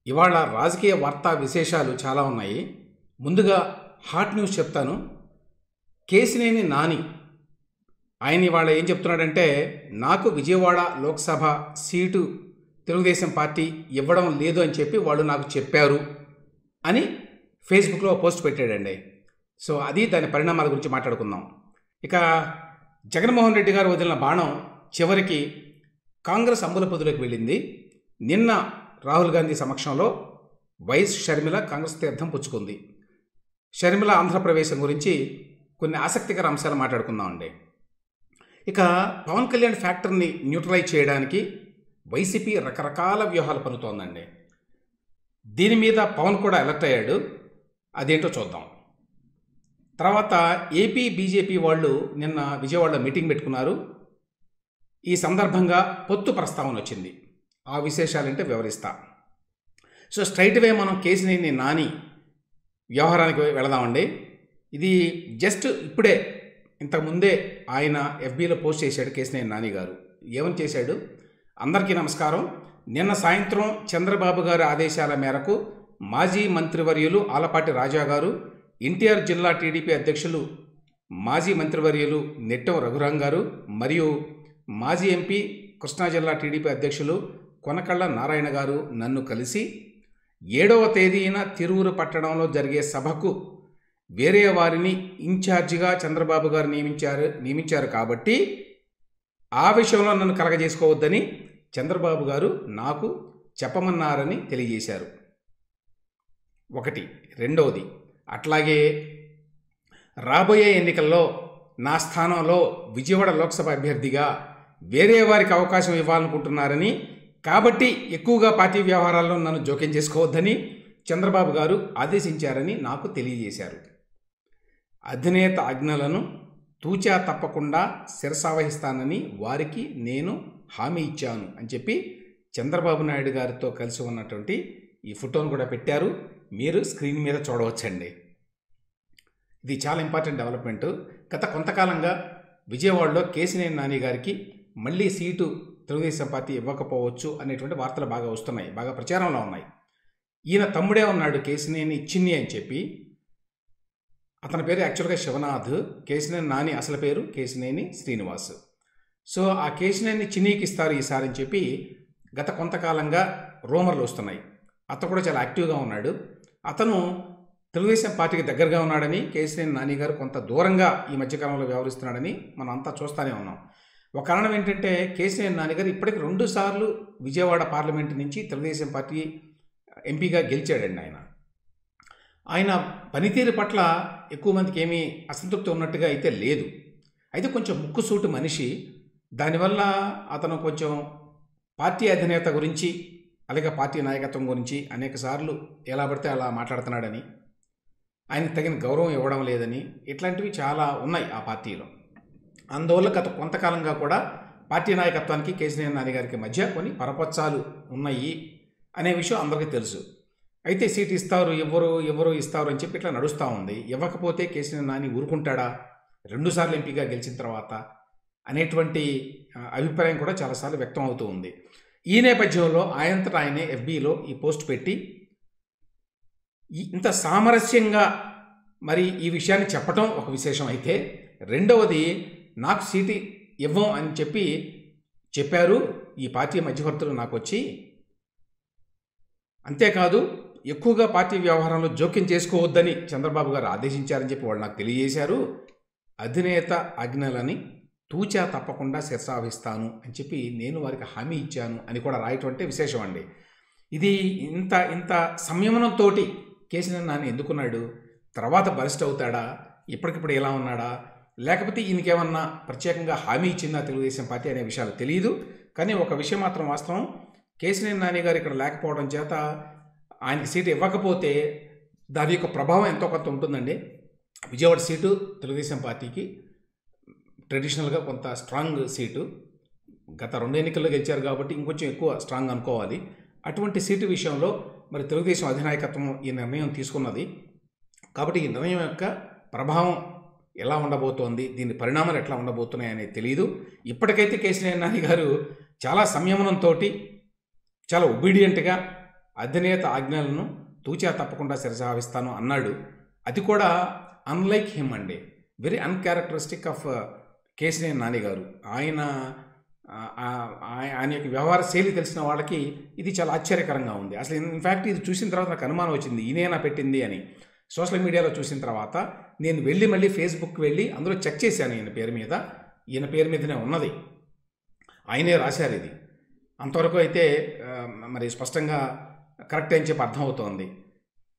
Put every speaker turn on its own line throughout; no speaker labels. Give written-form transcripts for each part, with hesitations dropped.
ఇవాళ రాజకీయ వార్తా విశేషాలు చాలా ఉన్నాయి. ముందుగా హాట్ న్యూస్ చెప్తాను. కేశినేని నాని ఆయన ఇవాళ ఏం చెప్తున్నాడంటే, నాకు విజయవాడ లోక్సభ సీటు తెలుగుదేశం పార్టీ ఇవ్వడం లేదు అని చెప్పి వాళ్ళు నాకు చెప్పారు అని ఫేస్బుక్లో పోస్ట్ పెట్టాడండి. సో అది దాని పరిణామాల గురించి మాట్లాడుకుందాం. ఇక జగన్మోహన్ రెడ్డి గారు వదిలిన బాణం చివరికి కాంగ్రెస్ అంబుల పొదిలోకి వెళ్ళింది. నిన్న రాహుల్ గాంధీ సమక్షంలో వైఎస్ షర్మిల కాంగ్రెస్ తీర్థం పుచ్చుకుంది. షర్మిల ఆంధ్రప్రవేశం గురించి కొన్ని ఆసక్తికర అంశాలు మాట్లాడుకుందామండి. ఇక పవన్ కళ్యాణ్ ఫ్యాక్టర్ని న్యూట్రలైజ్ చేయడానికి వైసీపీ రకరకాల వ్యూహాలు పన్నుతోందండి. దీని మీద పవన్ కూడా అలర్ట్ అయ్యాడు. అదేంటో చూద్దాం. తర్వాత ఏపీ బీజేపీ వాళ్ళు నిన్న విజయవాడలో మీటింగ్ పెట్టుకున్నారు. ఈ సందర్భంగా పొత్తు ప్రస్తావన వచ్చింది. ఆ విశేషాలంటే వివరిస్తా. సో స్ట్రైట్ వే మనం కేశినేని నాని వ్యవహారానికి వెళదామండి. ఇది జస్ట్ ఇప్పుడే ఇంతకుముందే ఆయన ఎఫ్బీలో పోస్ట్ చేశాడు కేశినేని నాని గారు. ఏమని చేశాడు? అందరికీ నమస్కారం. నిన్న సాయంత్రం చంద్రబాబు గారి ఆదేశాల మేరకు మాజీ మంత్రివర్యులు ఆలపాటి రాజా గారు, ఎన్టీఆర్ జిల్లా టీడీపీ అధ్యక్షులు మాజీ మంత్రివర్యులు నెట్టెం రఘురాం గారు మరియు మాజీ ఎంపీ కృష్ణా జిల్లా టీడీపీ అధ్యక్షులు కొనకళ్ళ నారాయణ గారు నన్ను కలిసి 7వ తేదీన తిరువురు పట్టణంలో జరిగే సభకు వేరే వారిని ఇన్ఛార్జిగా చంద్రబాబు గారు నియమించారు కాబట్టి ఆ విషయంలో నన్ను కలగజేసుకోవద్దని చంద్రబాబు గారు నాకు చెప్పమన్నారని తెలియజేశారు. ఒకటి. రెండవది, అట్లాగే రాబోయే ఎన్నికల్లో నా స్థానంలో విజయవాడ లోక్సభ అభ్యర్థిగా వేరే వారికి అవకాశం ఇవ్వాలనుకుంటున్నారని, కాబట్టి ఎక్కువగా పార్టీ వ్యవహారాల్లో నన్ను జోక్యం చేసుకోవద్దని చంద్రబాబు గారు ఆదేశించారని నాకు తెలియజేశారు. అధినేత ఆజ్ఞలను తూచా తప్పకుండా శిరసావహిస్తానని వారికి నేను హామీ ఇచ్చాను అని చెప్పి చంద్రబాబు నాయుడు గారితో కలిసి ఉన్నటువంటి ఈ ఫోటోను కూడా పెట్టారు. మీరు స్క్రీన్ మీద చూడవచ్చండి. ఇది చాలా ఇంపార్టెంట్ డెవలప్మెంట్. గత కొంతకాలంగా విజయవాడలో కేశినేని నాని గారికి మళ్ళీ సీటు తెలుగుదేశం పార్టీ ఇవ్వకపోవచ్చు అనేటువంటి వార్తలు బాగా వస్తున్నాయి, బాగా ప్రచారంలో ఉన్నాయి. ఈయన తమ్ముడే ఉన్నాడు కేశినేని చిన్ని అని చెప్పి. అతని పేరు యాక్చువల్గా శివనాథ్. కేశినేని నాని అసలు పేరు కేశినేని శ్రీనివాస్. సో ఆ కేశినేని చిన్నీకి ఇస్తారు ఈసారి అని చెప్పి గత కొంతకాలంగా రూమర్లు వస్తున్నాయి. అతను కూడా చాలా యాక్టివ్గా ఉన్నాడు. అతను తెలుగుదేశం పార్టీకి దగ్గరగా ఉన్నాడని, కేశినేని నాని గారు కొంత దూరంగా ఈ మధ్యకాలంలో వ్యవహరిస్తున్నాడని మనం అంతా చూస్తూనే ఉన్నాం. ఒక కారణం ఏంటంటే కేశినేని నాని గారు ఇప్పటికి 2 సార్లు విజయవాడ పార్లమెంటు నుంచి తెలుగుదేశం పార్టీ ఎంపీగా గెలిచాడండి. ఆయన పనితీరు పట్ల ఎక్కువ మందికి ఏమీ అసంతృప్తి ఉన్నట్టుగా అయితే లేదు. అయితే కొంచెం ముక్కుసూటి మనిషి. దానివల్ల అతను కొంచెం పార్టీ అధినేత గురించి అలాగే పార్టీ నాయకత్వం గురించి అనేక సార్లు ఎలా పడితే అలా మాట్లాడుతున్నాడని, ఆయనకు తగిన గౌరవం ఇవ్వడం లేదని, ఇట్లాంటివి చాలా ఉన్నాయి ఆ పార్టీలో. అందువల్ల గత కొంతకాలంగా కూడా పార్టీ నాయకత్వానికి కేశినేని నాని గారికి మధ్య కొన్ని పరపచ్చాలు ఉన్నాయి అనే విషయం అందరికీ తెలుసు. అయితే సీట్ ఇస్తారు, ఎవరు ఇస్తారు అని చెప్పి ఇట్లా నడుస్తూ ఉంది. ఇవ్వకపోతే కేశినేని నాని ఊరుకుంటాడా 2 సార్లు ఎంపీగా గెలిచిన తర్వాత అనేటువంటి అభిప్రాయం కూడా చాలాసార్లు వ్యక్తం అవుతూ ఉంది. ఈ నేపథ్యంలో ఆయనంతటా ఆయనే ఎఫ్బీలో ఈ పోస్ట్ పెట్టి ఇంత సామరస్యంగా మరి ఈ విషయాన్ని చెప్పటం ఒక విశేషం అయితే, రెండవది నాకు సీటు ఇవ్వం అని చెప్పారు ఈ పార్టీ మధ్యవర్తులు నాకు వచ్చి. అంతేకాదు ఎక్కువగా పార్టీ వ్యవహారంలో జోక్యం చేసుకోవద్దని చంద్రబాబు గారు ఆదేశించారని చెప్పి వాళ్ళు నాకు తెలియజేశారు. అధినేత ఆజ్ఞలని తూచా తప్పకుండా శిరసావహిస్తాను అని చెప్పి నేను వారికి హామీ ఇచ్చాను అని కూడా రాయటం అంటే విశేషం అండి. ఇది ఇంత సంయమనంతో కేశినేని నాని ఎందుకున్నాడు? తర్వాత బలిస్ట్ అవుతాడా? ఇప్పటికిప్పుడు ఎలా ఉన్నాడా? లేకపోతే ఈయనకేమన్నా ప్రత్యేకంగా హామీ ఇచ్చిందా తెలుగుదేశం పార్టీ అనే విషయాలు తెలియదు. కానీ ఒక విషయం మాత్రం వాస్తవం, కేశినేని నాని గారు ఇక్కడ లేకపోవడం చేత ఆయనకి సీటు ఇవ్వకపోతే దాని యొక్క ప్రభావం ఎంతో కొంత ఉంటుందండి. విజయవాడ సీటు తెలుగుదేశం పార్టీకి ట్రెడిషనల్గా కొంత స్ట్రాంగ్ సీటు. గత 2 ఎన్నికల్లో గెలిచారు కాబట్టి ఇంకొంచెం ఎక్కువ స్ట్రాంగ్ అనుకోవాలి. అటువంటి సీటు విషయంలో మరి తెలుగుదేశం అధినాయకత్వం ఈ నిర్ణయం తీసుకున్నది. కాబట్టి ఈ నిర్ణయం యొక్క ప్రభావం ఎలా ఉండబోతోంది, దీని పరిణామాలు ఎట్లా ఉండబోతున్నాయి అనేది తెలియదు. ఇప్పటికైతే కేశినేని నాని గారు చాలా సంయమనంతో, చాలా ఒబీడియంట్గా అధినేత ఆజ్ఞలను తూచా తప్పకుండా శిరసావహిస్తాను అన్నాడు. అది కూడా అన్లైక్ హిమ్ అండి, very uncharacteristic of Kesineni Nani గారు. ఆయన యొక్క వ్యవహార శైలి తెలిసిన వాళ్ళకి ఇది చాలా ఆశ్చర్యకరంగా ఉంది. అసలు ఇన్ఫ్యాక్ట్ ఇది చూసిన తర్వాత నాకు అనుమానం వచ్చింది, ఈయనేనా పెట్టింది అని. సోషల్ మీడియాలో చూసిన తర్వాత నేను మళ్ళీ ఫేస్బుక్ వెళ్ళి అందులో చెక్ చేశాను. ఈయన పేరు మీదనే ఉన్నది, ఆయనే రాశారు ఇది. అంతవరకు అయితే మరి స్పష్టంగా కరెక్ట్ అని చెప్పి అర్థమవుతోంది.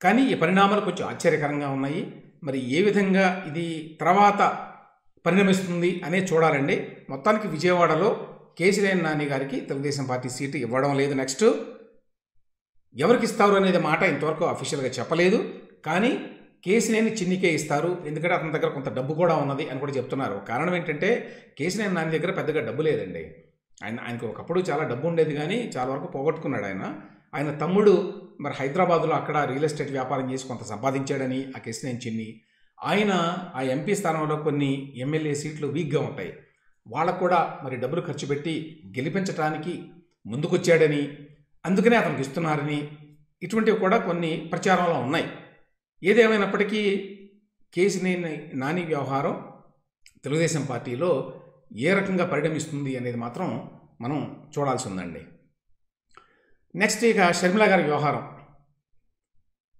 కానీ ఈ పరిణామాలు కొంచెం ఆశ్చర్యకరంగా ఉన్నాయి. మరి ఏ విధంగా ఇది తర్వాత పరిణమిస్తుంది అనే చూడాలండి. మొత్తానికి విజయవాడలో కేశినేని నాని గారికి తెలుగుదేశం పార్టీ సీటు ఇవ్వడం లేదు. నెక్స్ట్ ఎవరికి ఇస్తారు అనేది మాట ఇంతవరకు అఫీషియల్గా చెప్పలేదు. కానీ కేశినేని చిన్నికే ఇస్తారు, ఎందుకంటే అతని దగ్గర కొంత డబ్బు కూడా ఉన్నది అని కూడా చెప్తున్నారు. కారణం ఏంటంటే కేశినేని నాని దగ్గర పెద్దగా డబ్బు లేదండి. ఆయనకు ఒకప్పుడు చాలా డబ్బు ఉండేది, కానీ చాలా వరకు పోగొట్టుకున్నాడు. ఆయన తమ్ముడు మరి హైదరాబాదులో అక్కడ రియల్ ఎస్టేట్ వ్యాపారం చేసి కొంత సంపాదించాడని ఆ కేశినేని చిన్ని. ఆయన ఆ ఎంపీ స్థానంలో కొన్ని ఎమ్మెల్యే సీట్లు వీక్గా ఉంటాయి, వాళ్ళకు కూడా మరి డబ్బులు ఖర్చు పెట్టి గెలిపించడానికి ముందుకొచ్చాడని, అందుకనే అతనికి ఇస్తున్నారని, ఇటువంటివి కూడా కొన్ని ప్రచారంలో ఉన్నాయి. ఏదేమైనప్పటికీ కేశినేని నాని వ్యవహారం తెలుగుదేశం పార్టీలో ఏ రకంగా పరిణమిస్తుంది అనేది మాత్రం మనం చూడాల్సి ఉందండి. నెక్స్ట్ ఇక షర్మిల గారి వ్యవహారం.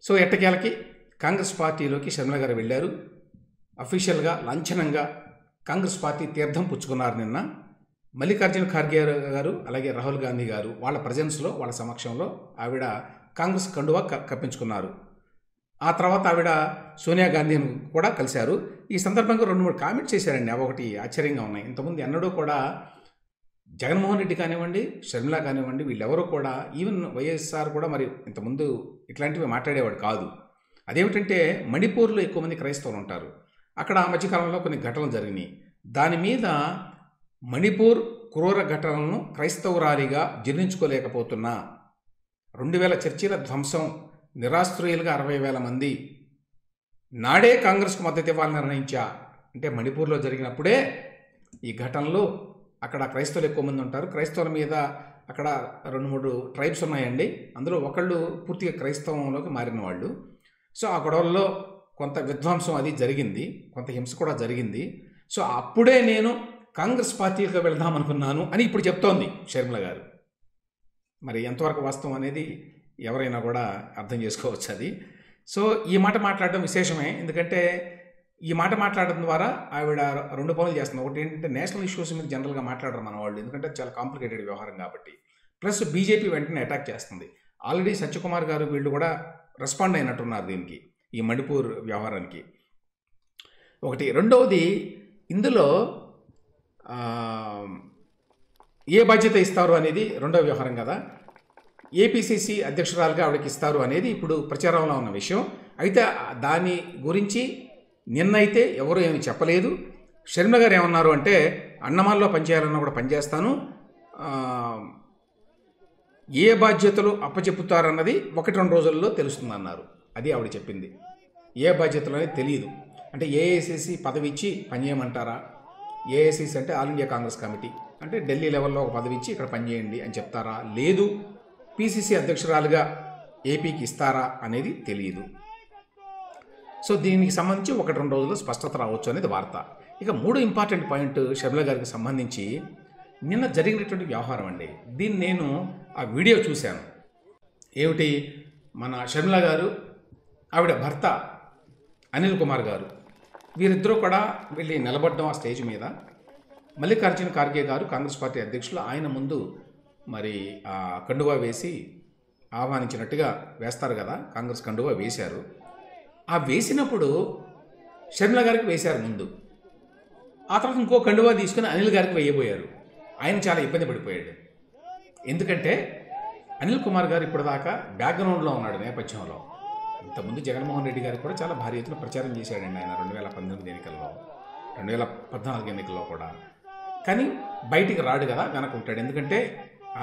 సో ఎట్టకేలకి కాంగ్రెస్ పార్టీలోకి షర్మిల గారు వెళ్ళారు. అఫీషియల్గా లాంఛనంగా కాంగ్రెస్ పార్టీ తీర్థం పుచ్చుకున్నారు నిన్న. మల్లికార్జున ఖార్గే గారు అలాగే రాహుల్ గాంధీ గారు వాళ్ళ ప్రజెన్స్లో, వాళ్ళ సమక్షంలో ఆవిడ కాంగ్రెస్ కండువా కప్పించుకున్నారు. ఆ తర్వాత ఆవిడ సోనియా గాంధీని కూడా కలిశారు. ఈ సందర్భంగా 2-3 కామెంట్స్ చేశారండి, అవి ఒకటి ఆశ్చర్యంగా ఉన్నాయి. ఇంతకుముందు ఎన్నడూ కూడా జగన్మోహన్ రెడ్డి కానివ్వండి, షర్మిల కానివ్వండి, వీళ్ళెవరూ కూడా, ఈవెన్ వైఎస్ఆర్ కూడా మరి ఇంతకుముందు ఇట్లాంటివి మాట్లాడేవాడు కాదు. అదేమిటంటే మణిపూర్లో ఎక్కువ మంది క్రైస్తవులు ఉంటారు. అక్కడ ఆ మధ్యకాలంలో కొన్ని ఘటనలు జరిగినాయి. దాని మీద మణిపూర్ క్రూర ఘటనలను క్రైస్తవురాలిగా జీర్ణించుకోలేకపోతున్నా, 2000 చర్చిల ధ్వంసం, నిరాశ్రయులుగా 60,000 మంది, నాడే కాంగ్రెస్కు మద్దతు ఇవ్వాలని నిర్ణయించా అంటే మణిపూర్లో జరిగినప్పుడే ఈ ఘటనలు. అక్కడ క్రైస్తవులు ఎక్కువ మంది ఉంటారు. క్రైస్తవుల మీద అక్కడ 2-3 ట్రైబ్స్ ఉన్నాయండి. అందులో ఒకళ్ళు పూర్తిగా క్రైస్తవంలోకి మారిన వాళ్ళు. సో ఆ గొడవల్లో కొంత విధ్వంసం అది జరిగింది, కొంత హింస కూడా జరిగింది. సో అప్పుడే నేను కాంగ్రెస్ పార్టీకి వెళ్దాం అనుకున్నాను అని ఇప్పుడు చెప్తోంది షర్మిల గారు. మరి ఎంతవరకు వాస్తవం అనేది ఎవరైనా కూడా అర్థం చేసుకోవచ్చు అది. సో ఈ మాట మాట్లాడడం విశేషమే, ఎందుకంటే ఈ మాట మాట్లాడడం ద్వారా ఆవిడ 2 పనులు చేస్తుంది. ఒకటి ఏంటంటే నేషనల్ ఇష్యూస్ మీద జనరల్గా మాట్లాడరు మన వాళ్ళు, ఎందుకంటే చాలా కాంప్లికేటెడ్ వ్యవహారం కాబట్టి. ప్లస్ బీజేపీ వెంటనే అటాక్ చేస్తుంది. ఆల్రెడీ సత్యకుమార్ గారు వీళ్ళు కూడా రెస్పాండ్ అయినట్టున్నారు దీనికి, ఈ మణిపూర్ వ్యవహారానికి. ఒకటి. రెండవది, ఇందులో ఏ బాధ్యత ఇస్తారు అనేది రెండవ వ్యవహారం కదా. ఏపీసీసీ అధ్యక్షురాలుగా ఆవిడకి ఇస్తారు అనేది ఇప్పుడు ప్రచారంలో ఉన్న విషయం. అయితే దాని గురించి నిన్నైతే ఎవరు ఏమి చెప్పలేదు. షర్మిల గారు ఏమన్నారు అంటే, అన్నమాల్లో పనిచేయాలన్నా కూడా పనిచేస్తాను, ఏ బాధ్యతలు అప్పచెప్పుతారన్నది 1-2 రోజుల్లో తెలుస్తుందన్నారు. అది ఆవిడ చెప్పింది. ఏ బాధ్యతలు అనేది తెలియదు. అంటే ఏఐసిసి పదవి ఇచ్చి పనిచేయమంటారా, ఏఐసిసి అంటే ఆల్ ఇండియా కాంగ్రెస్ కమిటీ, అంటే ఢిల్లీ లెవెల్లో ఒక పదవి ఇచ్చి ఇక్కడ పనిచేయండి అని చెప్తారా, లేదు పీసీసీ అధ్యక్షురాలుగా ఏపీకి ఇస్తారా అనేది తెలియదు. సో దీనికి సంబంధించి 1-2 రోజుల్లో స్పష్టత రావచ్చు అనేది వార్త. ఇక 3 ఇంపార్టెంట్ పాయింట్ షర్మిల గారికి సంబంధించి నిన్న జరిగినటువంటి వ్యవహారం అండి. దీన్ని నేను ఆ వీడియో చూశాను. ఏమిటి, మన షర్మిల గారు ఆవిడ భర్త అనిల్ కుమార్ గారు వీరిద్దరూ కూడా వెళ్ళి నిలబడ్డం ఆ స్టేజ్ మీద. మల్లికార్జున ఖార్గే గారు కాంగ్రెస్ పార్టీ అధ్యక్షులు, ఆయన ముందు మరి కండువా వేసి ఆహ్వానించినట్టుగా వేస్తారు కదా, కాంగ్రెస్ కండువా వేశారు. ఆ వేసినప్పుడు షర్మిల గారికి వేశారు ముందు, ఆ తర్వాత ఇంకో కండువా తీసుకుని అనిల్ గారికి వేయబోయారు. ఆయన చాలా ఇబ్బంది పడిపోయాడు. ఎందుకంటే అనిల్ కుమార్ గారు ఇప్పటిదాకా బ్యాక్గ్రౌండ్లో ఉన్నాడు, నేపథ్యంలో. ఇంతకుముందు జగన్మోహన్ రెడ్డి గారికి కూడా చాలా భారీ ఎత్తున ప్రచారం చేశాడండి ఆయన 2019 ఎన్నికల్లో, 2014 ఎన్నికల్లో కూడా. కానీ బయటికి రాడు కదా, వెనకుంటాడు. ఎందుకంటే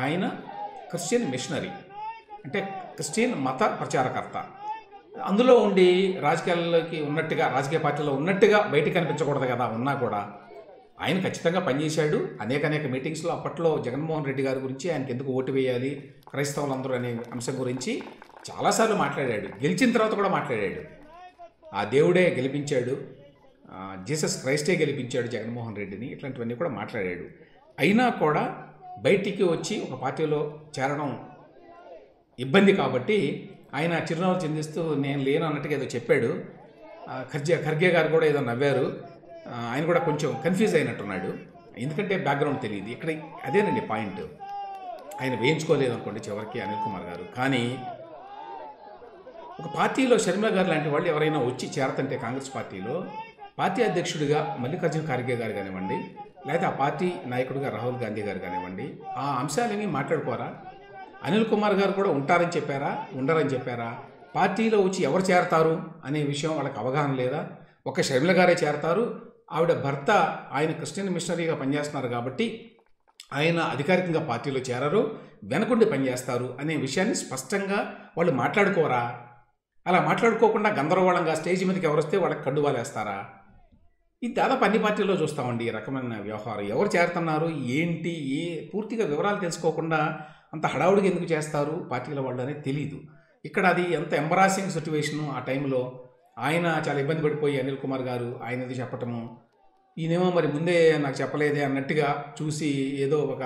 ఆయన క్రిస్టియన్ మిషనరీ, అంటే క్రిస్టియన్ మత ప్రచారకర్త. అందులో ఉండి రాజకీయాల్లోకి ఉన్నట్టుగా, రాజకీయ పార్టీలో ఉన్నట్టుగా బయటికి కనిపించకూడదు కదా, ఉన్నా కూడా ఆయన ఖచ్చితంగా పనిచేశాడు. అనేక మీటింగ్స్లో అప్పట్లో జగన్మోహన్ రెడ్డి గారి గురించి ఆయనకి ఎందుకు ఓటు వేయాలి క్రైస్తవులందరూ అనే అంశం గురించి చాలాసార్లు మాట్లాడాడు. గెలిచిన తర్వాత కూడా మాట్లాడాడు. ఆ దేవుడే గెలిపించాడు, జీసస్ క్రైస్టే గెలిపించాడు జగన్మోహన్ రెడ్డిని, ఇట్లాంటివన్నీ కూడా మాట్లాడాడు. అయినా కూడా బయటికి వచ్చి ఒక పార్టీలో చేరడం ఇబ్బంది కాబట్టి ఆయన చిరునవ్వు చిందిస్తూ నేను లేను అన్నట్టుగా ఏదో చెప్పాడు. ఖర్గే గారు కూడా ఏదో నవ్వారు. ఆయన కూడా కొంచెం కన్ఫ్యూజ్ అయినట్టున్నాడు, ఎందుకంటే బ్యాక్గ్రౌండ్ తెలియదు. ఇక్కడ అదేనండి పాయింట్. ఆయన వేయించుకోలేదు అనుకోండి చివరికి అనిల్ కుమార్ గారు. కానీ ఒక పార్టీలో షర్మిల గారు లాంటి వాళ్ళు ఎవరైనా వచ్చి చేరతంటే కాంగ్రెస్ పార్టీలో పార్టీ అధ్యక్షుడిగా మల్లికార్జున ఖార్గే గారు కానివ్వండి, లేదా ఆ పార్టీ నాయకుడిగా రాహుల్ గాంధీ గారు కానివ్వండి, ఆ అంశాలేమీ మాట్లాడుకోరా? అనిల్ కుమార్ గారు కూడా ఉంటారని చెప్పారా, ఉండరని చెప్పారా? పార్టీలో వచ్చి ఎవరు చేరతారు అనే విషయం వాళ్ళకి అవగాహన లేదా? ఒక షర్మిల గారే చేరతారు, ఆవిడ భర్త ఆయన క్రిస్టియన్ మిషనరీగా పనిచేస్తున్నారు కాబట్టి ఆయన అధికారికంగా పార్టీలో చేరరు, వెనకుండి పనిచేస్తారు అనే విషయాన్ని స్పష్టంగా వాళ్ళు మాట్లాడుకోరా? అలా మాట్లాడుకోకుండా గందరగోళంగా స్టేజ్ మీదకి ఎవరొస్తే వాళ్ళకి కండువాలేస్తారా? ఇది దాదాపు అన్ని పార్టీల్లో చూస్తామండి ఈ రకమైన వ్యవహారం. ఎవరు చేరుతున్నారు, ఏంటి, పూర్తిగా వివరాలు తెలుసుకోకుండా అంత హడావుడిగా ఎందుకు చేస్తారు పార్టీల వాళ్ళు అనేది తెలీదు. ఇక్కడ అది ఎంత ఎంబరాసింగ్ సిచ్యువేషను. ఆ టైంలో ఆయన చాలా ఇబ్బంది పడిపోయి అనిల్ కుమార్ గారు ఆయనది చెప్పటము, ఈయనేమో మరి ముందే నాకు చెప్పలేదే అన్నట్టుగా చూసి ఏదో ఒక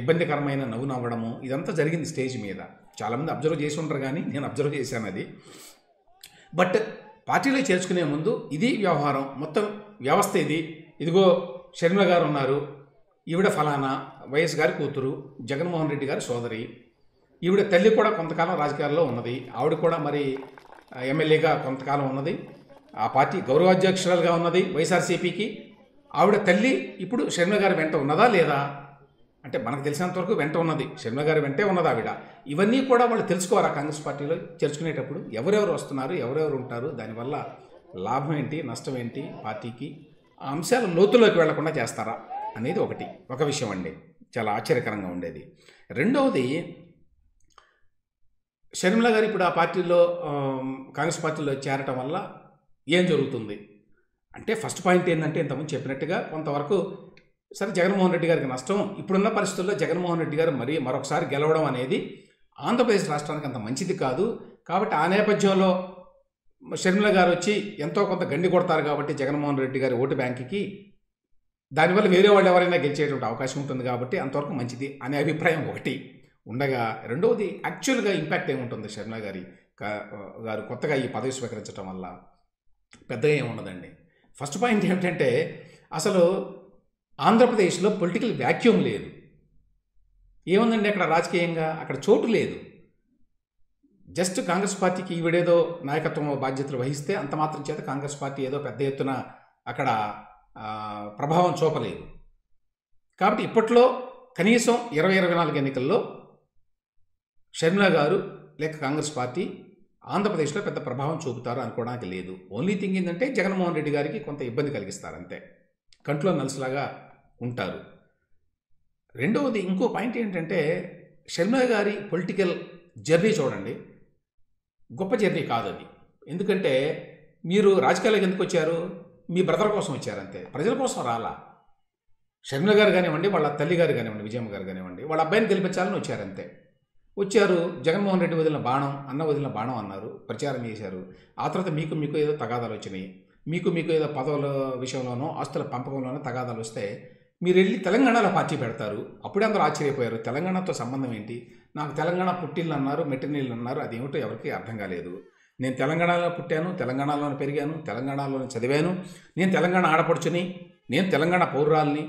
ఇబ్బందికరమైన నవ్వు నవ్వడము, ఇదంతా జరిగింది స్టేజ్ మీద. చాలామంది అబ్జర్వ్ చేసి ఉంటారు, కానీ నేను అబ్జర్వ్ చేశాను అది. బట్ పార్టీలో చేర్చుకునే ముందు ఇది వ్యవహారం, మొత్తం వ్యవస్థ ఇది. ఇదిగో షర్మిల గారు ఉన్నారు, ఈవిడ ఫలానా వైఎస్ గారి కూతురు, జగన్మోహన్ రెడ్డి గారి సోదరి, ఈవిడ తల్లి కూడా కొంతకాలం రాజకీయాల్లో ఉన్నది, ఆవిడ కూడా మరి ఎమ్మెల్యేగా కొంతకాలం ఉన్నది, ఆ పార్టీ గౌరవాధ్యక్షురాలుగా ఉన్నది వైఎస్ఆర్సీపీకి. ఆవిడ తల్లి ఇప్పుడు షర్మిల గారి వెంట ఉన్నదా లేదా అంటే మనకు తెలిసినంతవరకు వెంట ఉన్నది, షర్మిల గారి వెంటే ఉన్నది ఆవిడ. ఇవన్నీ కూడా వాళ్ళు తెలుసుకోవాలా కాంగ్రెస్ పార్టీలో చేర్చుకునేటప్పుడు? ఎవరెవరు వస్తున్నారు, ఎవరెవరు ఉంటారు, దానివల్ల లాభం ఏంటి, నష్టం ఏంటి పార్టీకి, ఆ అంశాల లోతుల్లోకి వెళ్లకుండా చేస్తారా అనేది ఒక విషయం అండి, చాలా ఆశ్చర్యకరంగా ఉండేది. రెండవది, షర్మిల గారు ఇప్పుడు ఆ పార్టీలో కాంగ్రెస్ పార్టీలో చేరటం వల్ల ఏం జరుగుతుంది అంటే, ఫస్ట్ పాయింట్ ఏంటంటే ఇంతకుముందు చెప్పినట్టుగా కొంతవరకు సరే జగన్మోహన్ రెడ్డి గారికి నష్టం. ఇప్పుడున్న పరిస్థితుల్లో జగన్మోహన్ రెడ్డి గారు మరొకసారి గెలవడం అనేది ఆంధ్రప్రదేశ్ రాష్ట్రానికి అంత మంచిది కాదు. కాబట్టి ఆ నేపథ్యంలో షర్మిల గారు వచ్చి ఎంతో కొంత గండి కొడతారు కాబట్టి జగన్మోహన్ రెడ్డి గారి ఓటు బ్యాంకుకి, దానివల్ల వేరే వాళ్ళు ఎవరైనా గెలిచేటువంటి అవకాశం ఉంటుంది కాబట్టి అంతవరకు మంచిది అనే అభిప్రాయం ఒకటి ఉండగా, రెండవది యాక్చువల్గా ఇంపాక్ట్ ఏముంటుంది షర్మిల గారు కొత్తగా ఈ పదవి స్వీకరించడం వల్ల పెద్దగా ఏముండదండి. ఫస్ట్ పాయింట్ ఏమిటంటే, అసలు ఆంధ్రప్రదేశ్లో పొలిటికల్ వ్యాక్యూమ్ లేదు. ఏముందండి అక్కడ రాజకీయంగా? అక్కడ చోటు లేదు. జస్ట్ కాంగ్రెస్ పార్టీకి ఈవిడేదో నాయకత్వం బాధ్యతలు వహిస్తే అంత మాత్రం చేత కాంగ్రెస్ పార్టీ ఏదో పెద్ద ఎత్తున అక్కడ ప్రభావం చూపలేదు. కాబట్టి ఇప్పట్లో కనీసం 2024 ఎన్నికల్లో షర్మిల గారు లేక కాంగ్రెస్ పార్టీ ఆంధ్రప్రదేశ్లో పెద్ద ప్రభావం చూపుతారు అనుకోవడానికి లేదు. ఓన్లీ థింగ్ ఏంటంటే జగన్మోహన్ రెడ్డి గారికి కొంత ఇబ్బంది కలిగిస్తారు అంతే, కంట్లో నలుసులాగా ఉంటారు. రెండవది ఇంకో పాయింట్ ఏంటంటే, షర్మిల గారి పొలిటికల్ జర్నీ చూడండి, గొప్ప జర్నీ కాదు అది. ఎందుకంటే మీరు రాజకీయాలకు ఎందుకు వచ్చారు? మీ బ్రదర్ కోసం వచ్చారంతే, ప్రజల కోసం రాలా. షర్మిల గారు కానివ్వండి, వాళ్ళ తల్లి గారు కానివ్వండి, విజయమ్మ గారు కానివ్వండి, వాళ్ళ అబ్బాయిని గెలిపించాలని వచ్చారంతే. వచ్చారు, జగన్మోహన్ రెడ్డి వదిలిన బాణం, అన్న వదిలిన బాణం అన్నారు, ప్రచారం చేశారు. ఆ తర్వాత మీకు ఏదో తగాదాలు వచ్చినాయి, మీకు ఏదో పదవుల విషయంలోనో ఆస్తుల పంపకంలోనో తగాదాలు వస్తే మీరు వెళ్ళి తెలంగాణలో పార్టీ పెడతారు. అప్పుడే అందరూ ఆశ్చర్యపోయారు, తెలంగాణతో సంబంధం ఏంటి? నాకు తెలంగాణ పుట్టిల్లు అన్నారు, మెట్టినీళ్ళు అన్నారు, అదేమిటో ఎవరికి అర్థం కాలేదు. నేను తెలంగాణలో పుట్టాను, తెలంగాణలోనే పెరిగాను, తెలంగాణలోనే చదివాను, నేను తెలంగాణ ఆడపడుచుని, నేను తెలంగాణ పౌరురాల్ని,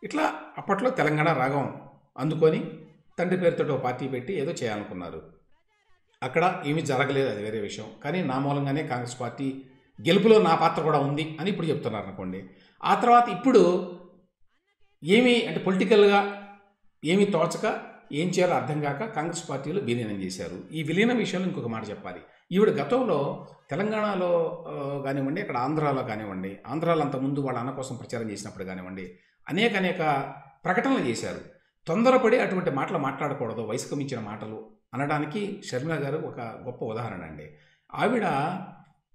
ఇట్లా అప్పట్లో తెలంగాణ రాగం అందుకొని తండ్రి పేరుతో పార్టీ పెట్టి ఏదో చేయాలనుకున్నారు. అక్కడ ఏమీ జరగలేదు, అది వేరే విషయం. కానీ నా మూలంగానే కాంగ్రెస్ పార్టీ గెలుపులో నా పాత్ర కూడా ఉంది అని ఇప్పుడు చెప్తున్నారు అనుకోండి. ఆ తర్వాత ఇప్పుడు ఏమీ అంటే పొలిటికల్గా ఏమీ తోచక ఏం చేయాలో అర్థం కాక కాంగ్రెస్ పార్టీలో విలీనం చేశారు. ఈ విలీన విషయంలో ఇంకొక మాట చెప్పాలి. ఈవిడ గతంలో తెలంగాణలో కానివ్వండి, అక్కడ ఆంధ్రాలో కానివ్వండి, ఆంధ్రాలో అంతకుముందు వాళ్ళ అన్న కోసం ప్రచారం చేసినప్పుడు కానివ్వండి, అనేక ప్రకటనలు చేశారు. తొందరపడి అటువంటి మాటలు మాట్లాడకూడదు, వయసుకు మించిన మాటలు అనడానికి షర్మిల గారు ఒక గొప్ప ఉదాహరణ అండి. ఆవిడ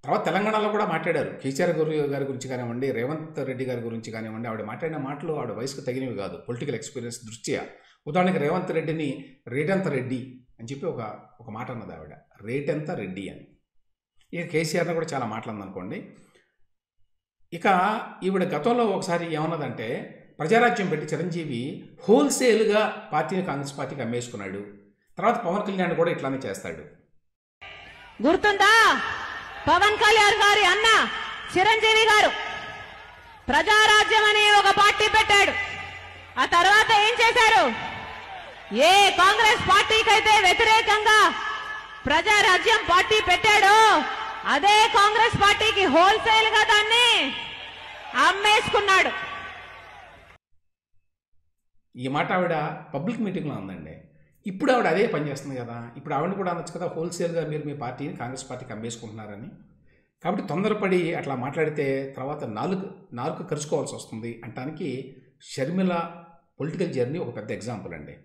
తర్వాత తెలంగాణలో కూడా మాట్లాడారు. కేసీఆర్ గారి గురించి కానివ్వండి, రేవంత్ రెడ్డి గారి గురించి కానివ్వండి, ఆవిడ మాట్లాడిన మాటలు ఆవిడ వయసుకు తగినవి కాదు, పొలిటికల్ ఎక్స్పీరియన్స్ దృష్ట్యా. ఉదాహరణకి రేవంత్ రెడ్డిని రేటెంత రెడ్డి అని చెప్పి ఒక మాట అన్నది ఆవిడ, రేటెంత రెడ్డి అని. ఇక కేసీఆర్ని కూడా చాలా మాట్లాడిందనుకోండి. ఇక ఈవిడ గతంలో ఒకసారి ఏమన్నదంటే, ప్రజారాజ్యం పెట్టి చిరంజీవి హోల్సేల్గా పార్టీని కాంగ్రెస్ పార్టీకి అమ్మేసుకున్నాడు, తర్వాత పవన్ కళ్యాణ్ కూడా ఇట్లానే చేస్తాడు.
గుర్తుందా? పవన్ కళ్యాణ్ గారి అన్న చిరంజీవి గారు ప్రజారాజ్యం అనే ఒక పార్టీ పెట్టాడు. ఆ తర్వాత ఏం చేశారు? ఏ కాంగ్రెస్ పార్టీకైతే వ్యతిరేకంగా ప్రజారాజ్యం పార్టీ పెట్టాడో అదే కాంగ్రెస్ పార్టీకి హోల్సేల్ గా దాన్ని అమ్మేసుకున్నాడు.
ఈ మాట ఆవిడ పబ్లిక్ మీటింగ్లో ఉందండి. ఇప్పుడు ఆవిడ అదే పని చేస్తుంది కదా. ఇప్పుడు ఆవిడని కూడా అనొచ్చు కదా, హోల్సేల్గా మీరు మీ పార్టీని కాంగ్రెస్ పార్టీకి అమ్మేసుకుంటున్నారని. కాబట్టి తొందరపడి అట్లా మాట్లాడితే తర్వాత నాలుగు ఖర్చుకోవాల్సి వస్తుంది అంటానికి షర్మిల పొలిటికల్ జర్నీ ఒక పెద్ద ఎగ్జాంపుల్ అండి.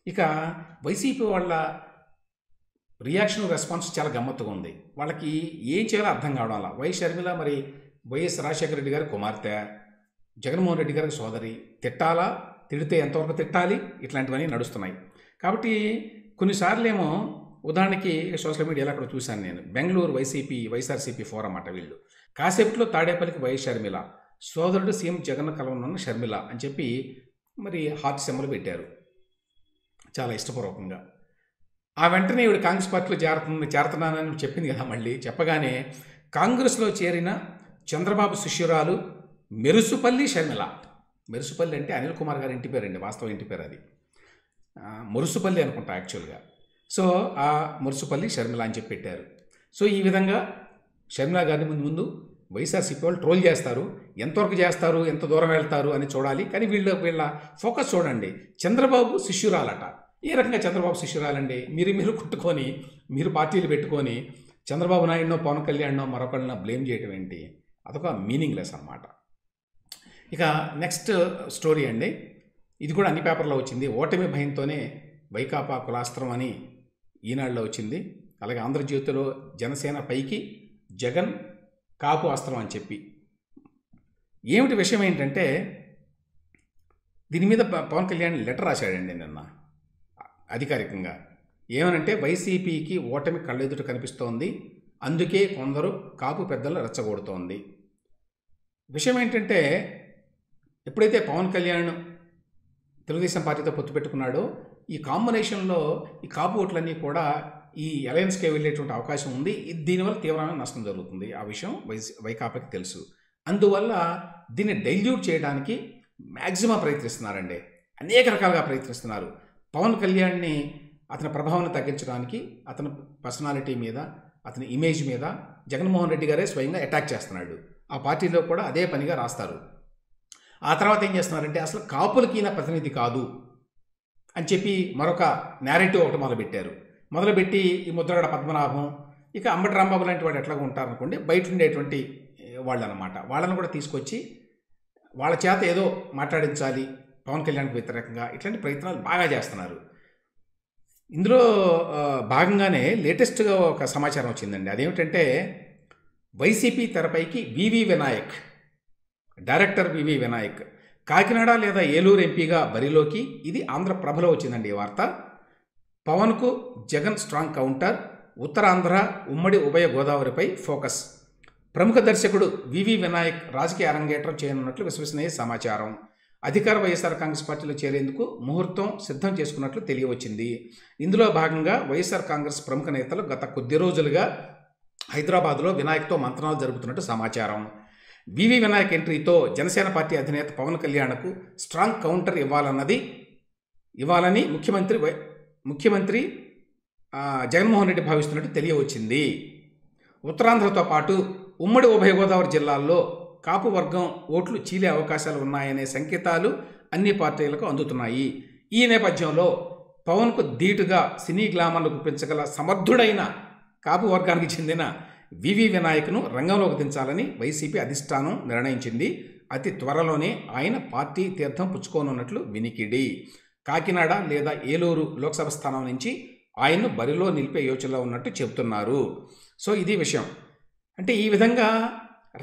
ఇక వైసీపీ వాళ్ళ రియాక్షన్ రెస్పాన్స్ చాలా గమ్మత్తుగా ఉంది. వాళ్ళకి ఏం చేయాలో అర్థం కావడం అలా. షర్మిల మరి వైఎస్ రాజశేఖర రెడ్డి గారి కుమార్తె, జగన్మోహన్ రెడ్డి గారికి సోదరి, తిట్టాలా, తిడితే ఎంతవరకు తిట్టాలి, ఇట్లాంటివన్నీ నడుస్తున్నాయి. కాబట్టి కొన్నిసార్లు ఏమో ఉదాహరణకి సోషల్ మీడియాలో అక్కడ చూశాను నేను, బెంగళూరు వైఎస్ఆర్సీపీ ఫోరం అట. వీళ్ళు కాసేపట్లో తాడేపల్లికి వైఎస్ షర్మిల, సోదరుడు సీఎం జగన్ కలవనున్న షర్మిల అని చెప్పి మరి హార్ట్ సింబల్ పెట్టారు చాలా ఇష్టపూర్వకంగా. ఆ వెంటనే ఈవిడ కాంగ్రెస్ పార్టీలో చేరుతున్నానని చెప్పింది కదా. మళ్ళీ చెప్పగానే కాంగ్రెస్లో చేరిన చంద్రబాబు శిష్యురాలు మెరుసుపల్లి షర్మిల. మెరుసుపల్లి అంటే అనిల్ కుమార్ గారి ఇంటి పేరండి, వాస్తవ ఇంటి పేరు అది. మురుసుపల్లి అనుకుంటా యాక్చువల్గా. సో ఆ మురుసుపల్లి షర్మిల అని చెప్పి పెట్టారు. సో ఈ విధంగా షర్మిల గారిని ముందు వైఎస్ఆర్సీపీ వాళ్ళు ట్రోల్ చేస్తారు. ఎంతవరకు చేస్తారు, ఎంత దూరం వెళ్తారు అని చూడాలి. కానీ వీళ్ళ ఫోకస్ చూడండి, చంద్రబాబు శిష్యురాలట. ఏ రకంగా చంద్రబాబు శిష్యురాలండి? మీరు కుట్టుకొని మీరు పార్టీలు పెట్టుకొని చంద్రబాబు నాయుడునో పవన్ కళ్యాణ్నో మరొకళ్ళనో బ్లేమ్ చేయడం ఏంటి? అదొక మీనింగ్లెస్ అన్నమాట. ఇక నెక్స్ట్ స్టోరీ అండి. ఇది కూడా అన్ని పేపర్లో వచ్చింది. ఓటమి భయంతోనే వైకాపా కులాస్త్రం అని ఈనాడులో వచ్చింది. అలాగే ఆంధ్రజ్యోతిలో జనసేన పైకి జగన్ కాపు అస్త్రం అని చెప్పి. ఏమిటి విషయం ఏంటంటే, దీని మీద పవన్ కళ్యాణ్ లెటర్ రాశాడండి నిన్న అధికారికంగా. ఏమనంటే, వైసీపీకి ఓటమి కళ్ళెదుట కనిపిస్తోంది, అందుకే కొందరు కాపు పెద్దలు రెచ్చగొడుతోంది. విషయం ఏంటంటే, ఎప్పుడైతే పవన్ కళ్యాణ్ తెలుగుదేశం పార్టీతో పొత్తు పెట్టుకున్నాడో ఈ కాంబినేషన్లో ఈ కాపు ఓట్లన్నీ కూడా ఈ అలయన్స్కే వెళ్ళేటువంటి అవకాశం ఉంది. దీనివల్ల తీవ్రమైన నష్టం జరుగుతుంది. ఆ విషయం వైకాపాకి తెలుసు. అందువల్ల దీన్ని డైల్యూట్ చేయడానికి మ్యాక్సిమం ప్రయత్నిస్తున్నారండి. అనేక రకాలుగా ప్రయత్నిస్తున్నారు. పవన్ కళ్యాణ్ని అతని ప్రభావాన్ని తగ్గించడానికి, అతని పర్సనాలిటీ మీద, అతని ఇమేజ్ మీద జగన్మోహన్ రెడ్డి గారే స్వయంగా అటాక్ చేస్తున్నాడు. ఆ పార్టీలో కూడా అదే పనిగా రాస్తారు. ఆ తర్వాత ఏం చేస్తున్నారంటే, అసలు కాపులకి ఈయన ప్రతినిధి కాదు అని చెప్పి మరొక నేరేటివ్ ఒకటి మొదలుపెట్టి ఈ ముద్రగడ పద్మనాభం, ఇక అంబటి రాంబాబు లాంటి వాడు ఎట్లాగా ఉంటారనుకోండి, బయట ఉండేటువంటి వాళ్ళు అనమాట. వాళ్ళని కూడా తీసుకొచ్చి వాళ్ళ చేత ఏదో మాట్లాడించాలి పవన్ కళ్యాణ్కి వ్యతిరేకంగా. ఇట్లాంటి ప్రయత్నాలు బాగా చేస్తున్నారు. ఇందులో భాగంగానే లేటెస్ట్గా ఒక సమాచారం వచ్చిందండి. అదేమిటంటే, వైసీపీ తెరపైకి డైరెక్టర్ వివి వినాయక్ కాకినాడ లేదా ఏలూరు ఎంపీగా బరిలోకి. ఇది ఆంధ్రప్రభలో వచ్చిందండి ఈ వార్త. పవన్కు జగన్ స్ట్రాంగ్ కౌంటర్, ఉత్తరాంధ్ర ఉమ్మడి ఉభయ గోదావరిపై ఫోకస్. ప్రముఖ దర్శకుడు వివి వినాయక్ రాజకీయ అరంగేట్రం చేయనున్నట్లు విశ్వసనీయ సమాచారం. అధికార వైఎస్ఆర్ కాంగ్రెస్ పార్టీలో చేరేందుకు ముహూర్తం సిద్ధం చేసుకున్నట్లు తెలియవచ్చింది. ఇందులో భాగంగా వైఎస్ఆర్ కాంగ్రెస్ ప్రముఖ నేతలు గత కొద్ది రోజులుగా హైదరాబాద్లో వినాయక్తో మంత్రాలు జరుపుతున్నట్టు సమాచారం. వివి వినాయక్ ఎంట్రీతో జనసేన పార్టీ అధినేత పవన్ కళ్యాణ్కు స్ట్రాంగ్ కౌంటర్ ఇవ్వాలని ముఖ్యమంత్రి జగన్మోహన్ రెడ్డి భావిస్తున్నట్టు తెలియవచ్చింది. ఉత్తరాంధ్రతో పాటు ఉమ్మడి ఉభయ గోదావరి జిల్లాల్లో కాపు వర్గం ఓట్లు చీలే అవకాశాలు ఉన్నాయనే సంకేతాలు అన్ని పార్టీలకు అందుతున్నాయి. ఈ నేపథ్యంలో పవన్కు ధీటుగా సినీ గ్లామర్ను గుప్పించగల సమర్థుడైన కాపు వర్గానికి చెందిన వివి వినాయక్ను రంగంలోకి దించాలని వైసీపీ అధిష్టానం నిర్ణయించింది. అతి త్వరలోనే ఆయన పార్టీ తీర్థం పుచ్చుకోనున్నట్లు వినికిడి. కాకినాడ లేదా ఏలూరు లోక్సభ స్థానం నుంచి ఆయన్ను బరిలో నిలిపే యోచనలో ఉన్నట్టు చెబుతున్నారు. సో ఇది విషయం. అంటే ఈ విధంగా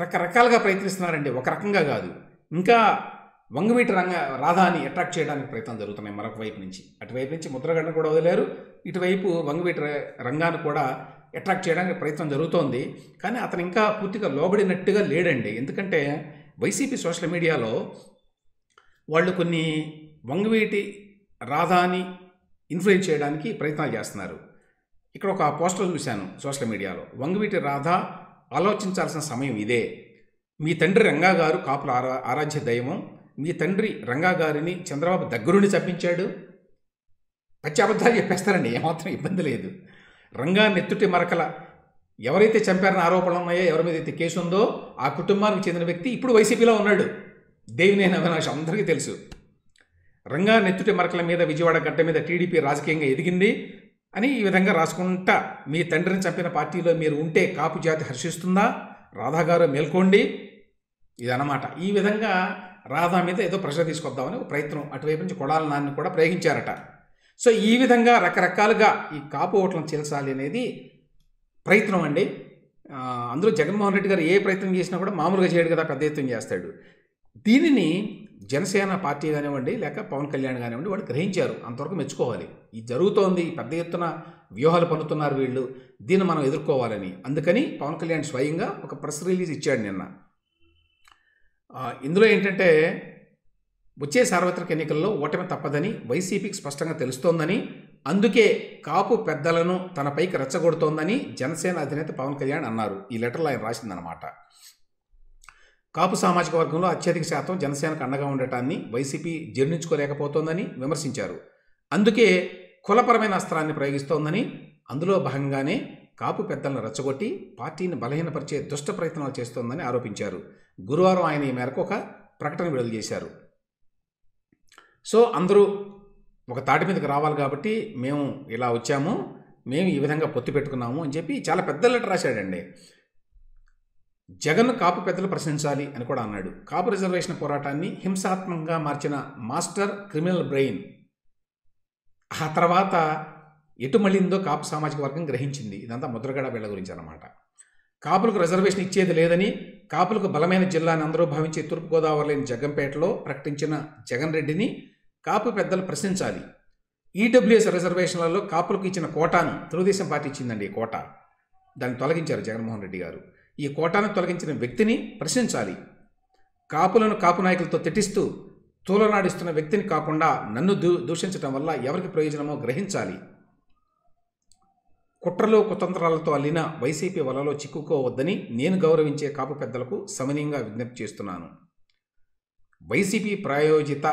రకరకాలుగా ప్రయత్నిస్తున్నారండి, ఒక రకంగా కాదు. ఇంకా వంగవీటి రాధాని అట్రాక్ట్ చేయడానికి ప్రయత్నం జరుగుతున్నాయి మరొక వైపు నుంచి. అటువైపు నుంచి ముద్రగడను కూడా వదిలేరు, ఇటువైపు వంగవీటి రంగాన్ని కూడా అట్రాక్ట్ చేయడానికి ప్రయత్నం జరుగుతోంది. కానీ అతను ఇంకా పూర్తిగా లోబడినట్టుగా లేడండి. ఎందుకంటే వైసీపీ సోషల్ మీడియాలో వాళ్ళు కొన్ని వంగవీటి రాధాని ఇన్ఫ్లుయెన్స్ చేయడానికి ప్రయత్నాలు చేస్తున్నారు. ఇక్కడ ఒక పోస్టర్ చూశాను సోషల్ మీడియాలో. వంగవీటి రాధ ఆలోచించాల్సిన సమయం ఇదే. మీ తండ్రి రంగా గారు కాపుల ఆరాధ్య దైవం. మీ తండ్రి రంగా గారిని చంద్రబాబు దగ్గరుండి చంపించాడు. పచ్చి అబద్ధాలు చెప్పేస్తారండి, ఏమాత్రం ఇబ్బంది లేదు. రంగా నెత్తుటి మరకల ఎవరైతే చంపారని ఆరోపణలు ఉన్నాయో, ఎవరి మీద అయితే కేసు ఉందో ఆ కుటుంబానికి చెందిన వ్యక్తి ఇప్పుడు వైసీపీలో ఉన్నాడు. దేవినేని అవినాష్ అందరికీ తెలుసు. రంగా నెత్తుటి మరకల మీద విజయవాడ గడ్డ మీద టీడీపీ రాజకీయంగా ఎదిగింది అని ఈ విధంగా రాసుకుంటా, మీ తండ్రిని చంపిన పార్టీలో మీరు ఉంటే కాపు జాతి హర్షిస్తుందా, రాధా గారు మేల్కోండి, ఇదన్నమాట. ఈ విధంగా రాధా మీద ఏదో ప్రెషర్ తీసుకొద్దామని ఒక ప్రయత్నం అటువైపు నుంచి కొడాల నాన్ని కూడా ప్రయోగించారట. సో ఈ విధంగా రకరకాలుగా ఈ కాపు ఓట్లను చేల్చాలి అనేది ప్రయత్నం అండి. అందులో జగన్మోహన్ రెడ్డి గారు ఏ ప్రయత్నం చేసినా కూడా మామూలుగా చేయడు కదా, పెద్ద ఎత్తున చేస్తాడు. దీనిని జనసేన పార్టీ కానివ్వండి లేక పవన్ కళ్యాణ్ కానివ్వండి వాళ్ళు గ్రహించారు, అంతవరకు మెచ్చుకోవాలి. ఇది జరుగుతోంది, పెద్ద ఎత్తున వ్యూహాలు పన్నుతున్నారు వీళ్ళు, దీన్ని మనం ఎదుర్కోవాలని. అందుకని పవన్ కళ్యాణ్ స్వయంగా ఒక ప్రెస్ రిలీజ్ ఇచ్చాడు నిన్న. ఇందులో ఏంటంటే వచ్చే సార్వత్రిక ఎన్నికల్లో ఓటమి తప్పదని వైసీపీకి స్పష్టంగా తెలుస్తోందని, అందుకే కాపు పెద్దలను తనపైకి రెచ్చగొడుతోందని జనసేన అధినేత పవన్ కళ్యాణ్ అన్నారు. ఈ లెటర్లో ఆయన రాసిందనమాట. కాపు సామాజిక వర్గంలో అత్యధిక శాతం జనసేనకు అండగా ఉండటాన్ని వైసీపీ జీర్ణించుకోలేకపోతోందని విమర్శించారు. అందుకే కులపరమైన అస్త్రాన్ని ప్రయోగిస్తోందని, అందులో భాగంగానే కాపు పెద్దలను రెచ్చగొట్టి పార్టీని బలహీనపరిచే దుష్ట ప్రయత్నాలు చేస్తోందని ఆరోపించారు. గురువారం ఆయన ఈ మేరకు ఒక ప్రకటన విడుదల చేశారు. సో అందరూ ఒక తాటి మీదకి రావాలి కాబట్టి మేము ఇలా వచ్చాము, మేము ఈ విధంగా పొత్తు పెట్టుకున్నాము అని చెప్పి చాలా పెద్ద లెటర్ రాశాడండి. జగన్ కాపు పెద్దలు ప్రశ్నించాలి అని కూడా అన్నాడు. కాపు రిజర్వేషన్ పోరాటాన్ని హింసాత్మకంగా మార్చిన మాస్టర్ క్రిమినల్ బ్రెయిన్ ఆ తర్వాత ఎటు మళ్ళిందో కాపు సామాజిక వర్గం గ్రహించింది. ఇదంతా ముద్రగడ వీళ్ళ గురించి అన్నమాట. కాపులకు రిజర్వేషన్ ఇచ్చేది లేదని, కాపులకు బలమైన జిల్లాని అందరూ భావించే తూర్పుగోదావరిలోని జగ్గంపేటలో ప్రకటించిన జగన్ రెడ్డిని కాపు పెద్దలు ప్రశ్నించాలి. ఈడబ్ల్యూఎస్ రిజర్వేషన్లలో కాపులకు ఇచ్చిన కోటాను తెలుగుదేశం పార్టీ ఇచ్చిందండి. ఈ కోటా దాన్ని తొలగించారు జగన్మోహన్ రెడ్డి గారు. ఈ కోటాను తొలగించిన వ్యక్తిని ప్రశ్నించాలి. కాపులను కాపు నాయకులతో తిట్టిస్తూ తూలనాడిస్తున్న వ్యక్తిని కాకుండా నన్ను దూషించడం వల్ల ఎవరికి ప్రయోజనమో గ్రహించాలి. కుట్రలు కుతంత్రాలతో అల్లిన వైసీపీ వలలో చిక్కుకోవద్దని నేను గౌరవించే కాపు పెద్దలకు సమనీయంగా విజ్ఞప్తి చేస్తున్నాను. వైసీపీ ప్రాయోజిత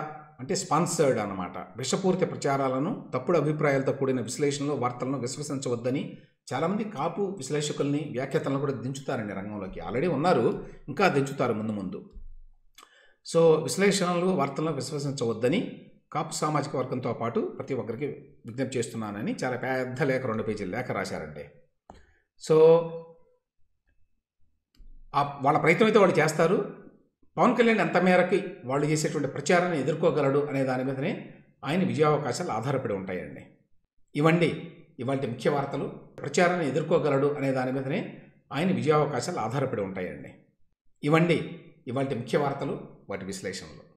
అంటే స్పాన్సర్డ్ అన్నమాట విషపూరిత ప్రచారాలను, తప్పుడు అభిప్రాయాలతో కూడిన విశ్లేషణలు, వార్తలను విశ్వసించవద్దని చాలామంది కాపు విశ్లేషకుల్ని, వ్యాఖ్యాతలను కూడా దించుతారండి రంగంలోకి. ఆల్రెడీ ఉన్నారు, ఇంకా దించుతారు ముందు ముందు. సో విశ్లేషణలు, వార్తలను విశ్వసించవద్దని కాపు సామాజిక వర్గంతో పాటు ప్రతి ఒక్కరికి విజ్ఞప్తి చేస్తున్నానని చాలా పెద్ద లేఖ, 2 పేజీల లేఖ రాశారంటే. సో వాళ్ళ ప్రయత్నం అయితే వాళ్ళు చేస్తారు. పవన్ కళ్యాణ్ ఎంత మేరకి వాళ్ళు చేసేటువంటి ప్రచారాన్ని ఎదుర్కోగలడు అనే దాని మీదనే ఆయన విజయావకాశాలు ఆధారపడి ఉంటాయండి. ఇవండి ఇవాళ ముఖ్య వార్తలు. ప్రచారాన్ని ఎదుర్కోగలడు అనే దాని మీదనే ఆయన విజయావకాశాలు ఆధారపడి ఉంటాయండి. ఇవండి ఇవాళ ముఖ్య వార్తలు, వాటి విశ్లేషణలు.